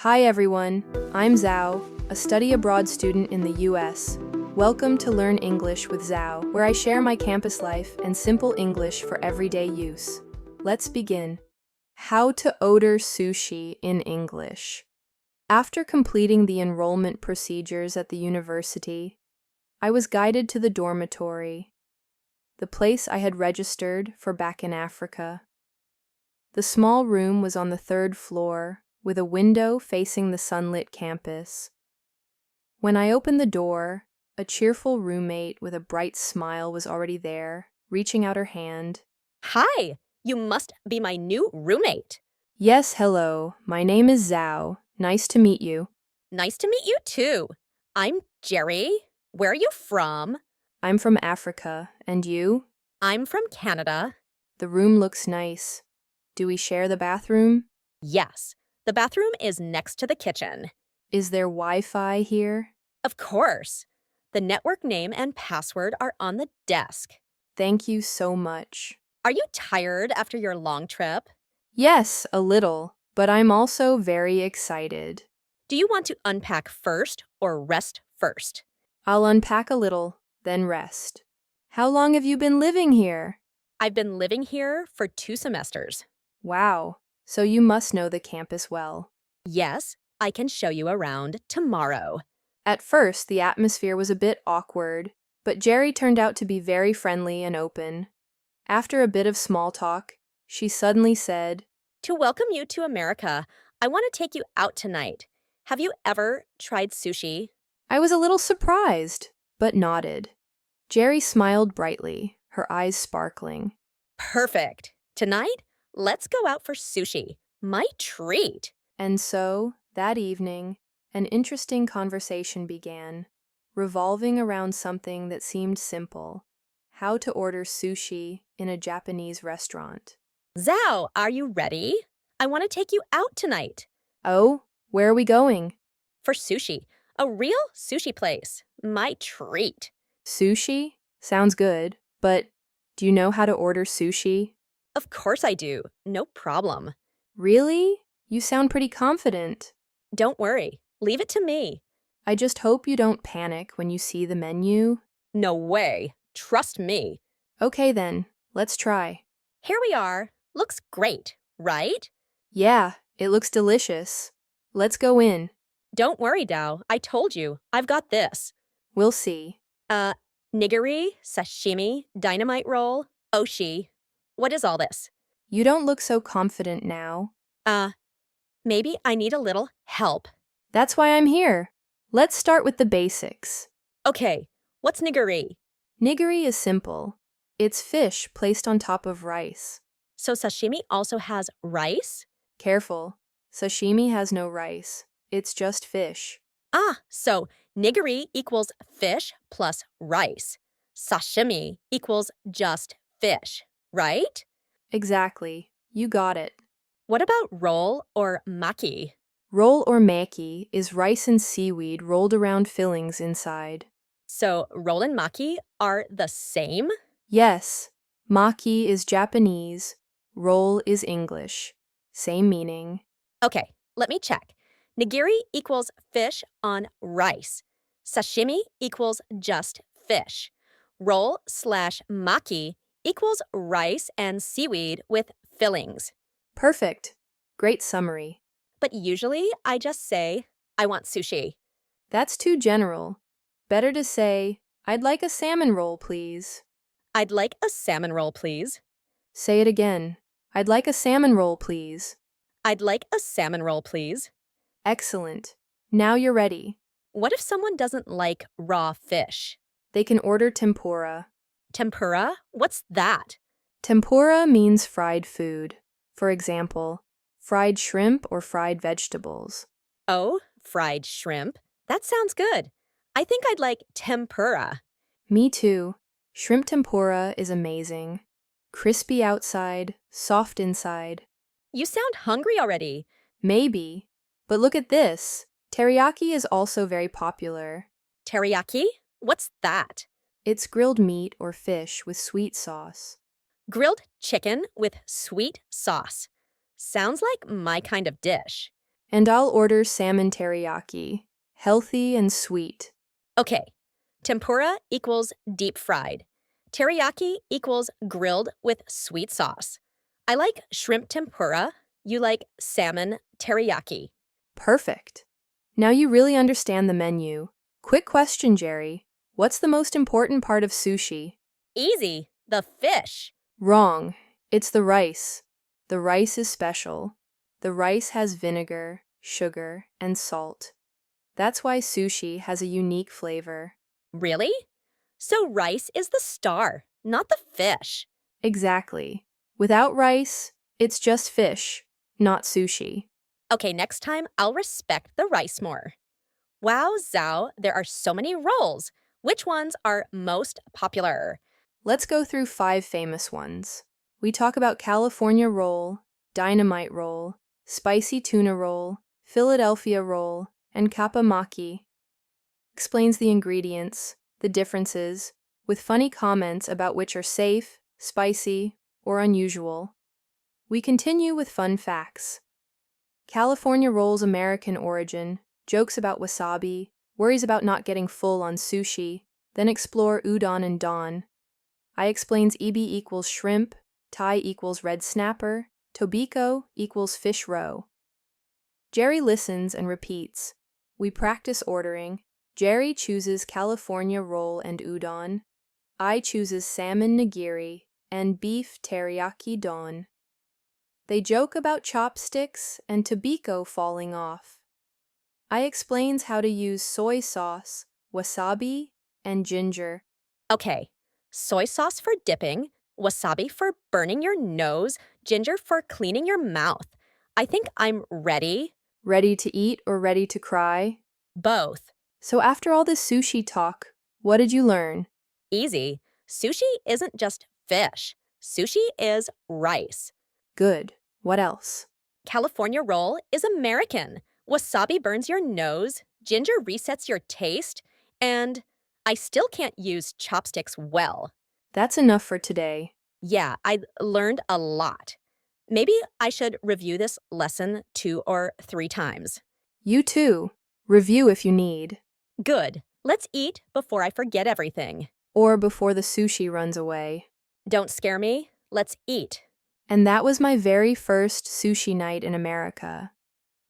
Hi everyone, I'm Zhao, a study abroad student in the US. Welcome to Learn English with Zhao, where I share my campus life and simple English for everyday use. Let's begin. How to order sushi in English. After completing the enrollment procedures at the university, I was guided to the dormitory, the place I had registered for back in Africa. The small room was on the third floor, with a window facing the sunlit campus. When I opened the door, a cheerful roommate with a bright smile was already there, reaching out her hand. Hi, you must be my new roommate. Yes, hello, my name is Zhao. Nice to meet you. Nice to meet you too. I'm Jerry. Where are you from? I'm from Africa, and you? I'm from Canada. The room looks nice. Do we share the bathroom? Yes, the bathroom is next to the kitchen. Is there Wi-Fi here? Of course. The network name and password are on the desk. Thank you so much. Are you tired after your long trip? Yes, a little, but I'm also very excited. Do you want to unpack first or rest first? I'll unpack a little, then rest. How long have you been living here? I've been living here for 2 semesters. Wow, so you must know the campus well. Yes, I can show you around tomorrow. At first, the atmosphere was a bit awkward, but Jerry turned out to be very friendly and open. After a bit of small talk, she suddenly said, To welcome you to America, I want to take you out tonight. Have you ever tried sushi? I was a little surprised, but nodded. Jerry smiled brightly, her eyes sparkling. Perfect. Tonight, let's go out for sushi. My treat. And so, that evening, an interesting conversation began, revolving around something that seemed simple: how to order sushi in a Japanese restaurant. Zhao, are you ready? I want to take you out tonight. Oh, where are we going? For sushi. A real sushi place. My treat. Sushi? Sounds good, but do you know how to order sushi? Of course I do. No problem. Really? You sound pretty confident. Don't worry. Leave it to me. I just hope you don't panic when you see the menu. No way. Trust me. Okay then, let's try. Here we are. Looks great, right? Yeah, it looks delicious. Let's go in. Don't worry, Dao. I told you. I've got this. We'll see. Nigiri, sashimi, dynamite roll, oshi. What is all this? You don't look so confident now. Maybe I need a little help. That's why I'm here. Let's start with the basics. Okay, what's nigiri? Nigiri is simple. It's fish placed on top of rice. So sashimi also has rice? Careful, sashimi has no rice. It's just fish. So nigiri equals fish plus rice. Sashimi equals just fish, right? Exactly. You got it. What about roll or maki? Roll or maki is rice and seaweed rolled around fillings inside. So roll and maki are the same? Yes, maki is Japanese, roll is English. Same meaning. Okay, let me check. Nigiri equals fish on rice. Sashimi equals just fish. Roll/maki equals rice and seaweed with fillings. Perfect. Great summary. But usually I just say, I want sushi. That's too general. Better to say, I'd like a salmon roll, please. I'd like a salmon roll, please. Say it again. I'd like a salmon roll, please. I'd like a salmon roll, please. Excellent. Now you're ready. What if someone doesn't like raw fish? They can order tempura. Tempura? What's that? Tempura means fried food. For example, fried shrimp or fried vegetables. Oh, fried shrimp. That sounds good. I think I'd like tempura. Me too. Shrimp tempura is amazing. Crispy outside, soft inside. You sound hungry already. Maybe. But look at this. Teriyaki is also very popular. Teriyaki? What's that? It's grilled meat or fish with sweet sauce. Grilled chicken with sweet sauce. Sounds like my kind of dish. And I'll order salmon teriyaki, healthy and sweet. Okay, tempura equals deep fried. Teriyaki equals grilled with sweet sauce. I like shrimp tempura. You like salmon teriyaki. Perfect. Now you really understand the menu. Quick question, Jerry. What's the most important part of sushi? Easy, the fish. Wrong. It's the rice. The rice is special. The rice has vinegar, sugar, and salt. That's why sushi has a unique flavor. Really? So rice is the star, not the fish. Exactly. Without rice, it's just fish, not sushi. Okay, next time I'll respect the rice more. Wow, Zhao, there are so many rolls. Which ones are most popular? Let's go through 5 famous ones. We talk about California roll, dynamite roll, spicy tuna roll, Philadelphia roll, and kappamaki. Explains the ingredients, the differences, with funny comments about which are safe, spicy, or unusual. We continue with fun facts. California roll's American origin, jokes about wasabi, worries about not getting full on sushi, then explore udon and don. I explains ebi equals shrimp, Thai equals red snapper, tobiko equals fish roe. Jerry listens and repeats. We practice ordering. Jerry chooses California roll and udon. I chooses salmon nigiri and beef teriyaki don. They joke about chopsticks and tobiko falling off. I explains how to use soy sauce, wasabi, and ginger. Okay, soy sauce for dipping, wasabi for burning your nose, ginger for cleaning your mouth. I think I'm ready. Ready to eat or ready to cry? Both. So after all this sushi talk, what did you learn? Easy. Sushi isn't just fish. Sushi is rice. Good. What else? California roll is American. Wasabi burns your nose, ginger resets your taste, and I still can't use chopsticks well. That's enough for today. Yeah, I learned a lot. Maybe I should review this lesson 2 or 3 times. You too. Review if you need. Good. Let's eat before I forget everything. Or before the sushi runs away. Don't scare me. Let's eat. And that was my very first sushi night in America.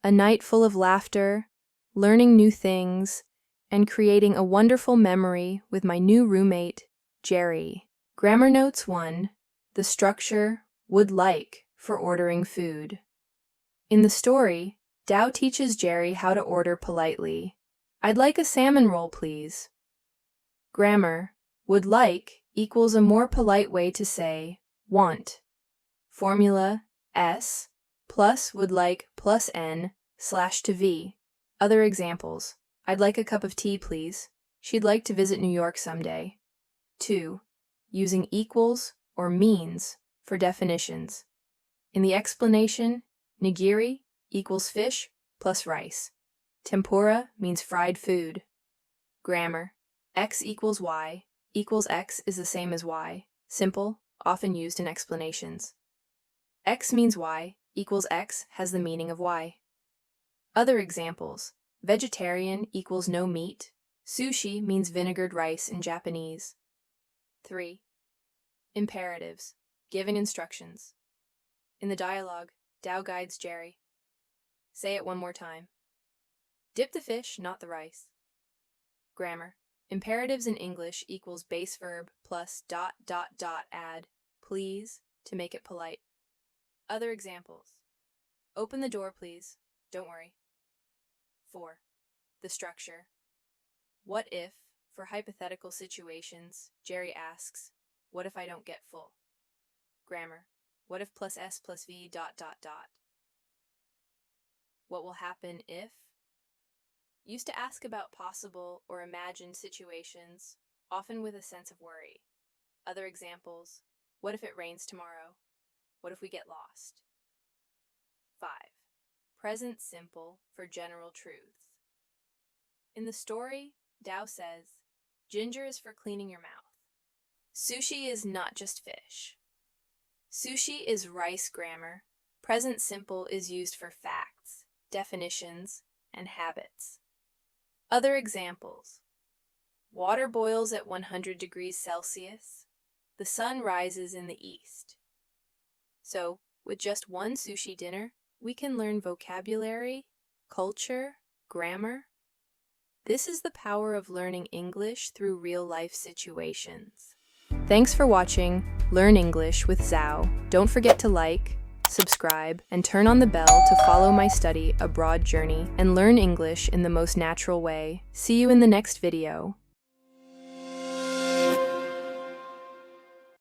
A night full of laughter, learning new things, and creating a wonderful memory with my new roommate, Jerry. Grammar Notes 1. The structure, would like, for ordering food. In the story, Dao teaches Jerry how to order politely. I'd like a salmon roll, please. Grammar, would like equals a more polite way to say want. Formula, S, plus would like plus N / to V. Other examples. I'd like a cup of tea, please. She'd like to visit New York someday. 2. Using equals or means for definitions. In the explanation, nigiri equals fish plus rice. Tempura means fried food. Grammar. X equals Y equals X is the same as Y. Simple, often used in explanations. X means Y equals X has the meaning of Y. Other examples. Vegetarian equals no meat. Sushi means vinegared rice in Japanese. 3. Imperatives. Giving instructions. In the dialogue, Dao guides Jerry. Say it one more time. Dip the fish, not the rice. Grammar. Imperatives in English equals base verb plus ... add please to make it polite. Other examples. Open the door, please. Don't worry. 4. The structure. What if, for hypothetical situations, Jerry asks, what if I don't get full? Grammar. What if plus S plus V ... What will happen if? Used to ask about possible or imagined situations, often with a sense of worry. Other examples. What if it rains tomorrow? What if we get lost? 5. Present simple for general truths. In the story, Dao says, ginger is for cleaning your mouth. Sushi is not just fish. Sushi is rice grammar. Present simple is used for facts. definitions, and habits. Other examples: water boils at 100 degrees Celsius. The sun rises in the east. So, with just one sushi dinner, we can learn vocabulary, culture, grammar. This is the power of learning English through real-life situations. Thanks for watching Learn English with Zhao. Don't forget to like, subscribe, and turn on the bell to follow my study abroad journey and learn English in the most natural way. See you in the next video.